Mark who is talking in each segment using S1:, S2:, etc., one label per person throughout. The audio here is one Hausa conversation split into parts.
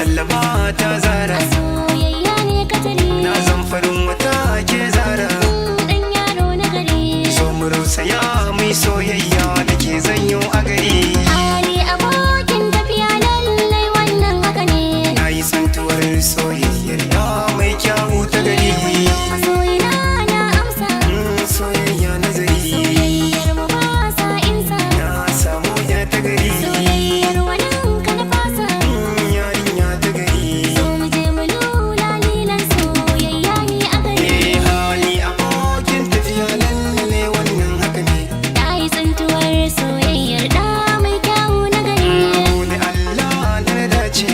S1: sallama ta zara,
S2: soyayya ne katari,
S1: na zan farin wata ke zara.
S2: dan yaro na gari,
S1: So mu rausaya mai soyayya da ke zanyo a gari.
S2: hali abokin tafiya lallai wannan haka ne,
S1: Na yi santuwar soyayyar ya mai kyawu ta gari.
S2: masoyina na amsa,
S1: Soyayya nazari,
S2: soyayyar mu ba sa insa,
S1: na samu ya ta gari.
S2: soyayyar wanin ka na fasa,
S1: Yarinya ta gari.
S2: so mu je mu lula lilan soyayya ne a gari,
S1: Hali abokin tafiya lalle wannan haka ne.
S2: na yi tsintuwar soyayyar da mai kyawu na gari,
S1: Da Allah da na dace,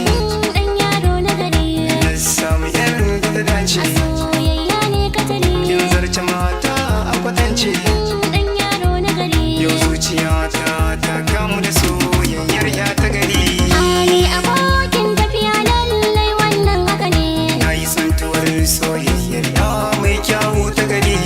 S2: dan yaro na gari,
S1: na samu yar da ta dace.
S2: soyayya ne katari,
S1: Kin zarce mata a kwatance,
S2: dan yaro na gari,
S1: yau zuciyata ta kamu da soyayyar ya ta gari.
S2: hali abokin tafiya lallai wannan haka ne,
S1: Na yi santuwar soyayyar ya mai kyawu ta gari.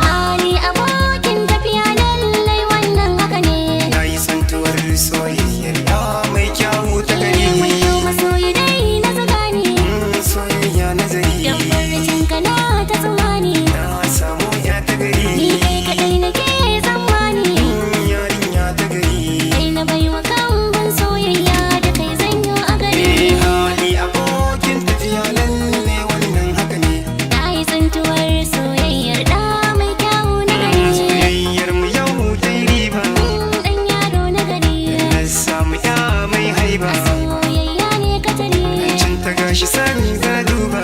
S2: hali abokin tafiya lallai wannan haka ne,
S1: Na yi santuwar soyayyar ya mai kyawu ta gari.
S2: wayo masoyi dai na tsagani,
S1: Soyayya nazari,
S2: dan farcin ka na ta tsammani,
S1: na samu ya ta
S2: ni
S1: gari.
S2: kai kadai nake tsammani,
S1: Yarinya ta gari.
S2: kai na baiwa kambun soyayya da kai zanyo a gari,
S1: Hali abokin tafiya lalle wannan haka ne.
S2: na yi tsintuwar soyayyar da mai kyawu na gari,
S1: Soyayyar mu yau ta yi riba,
S2: dan yaro na gari,
S1: na samu ya mai haiba.
S2: soyayya ne katari,
S1: Cin ta gashi san ga duba,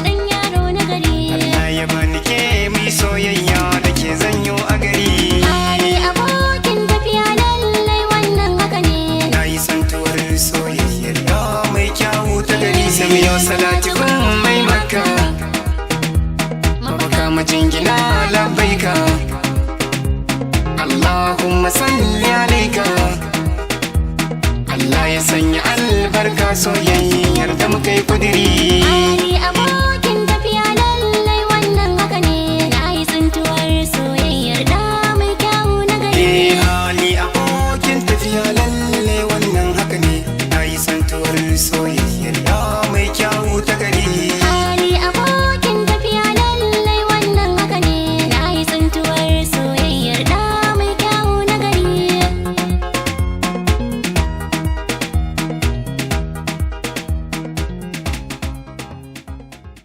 S2: dan yaro na gari,
S1: Allah ya bani ke mai soyayya da ke zanyo a gari.
S2: hali abokin tafiya lallai wannan haka ne,
S1: Na yi santuwar soyayyar ya mai kyawu ta gari. Samiyo salati kun mai maka, mabaka majingina labbaika. Allahumma salli alaika, Allah ya sanya albarka soyayyar da muka yi kudiri.
S2: hali abokin tafiya lallai wannan haka ne, na yi tsintuwar soyayyar da mai kyawu na gari,
S1: Hali abokin tafiya lalle wannan haka ne. Na yi santuwar soyayya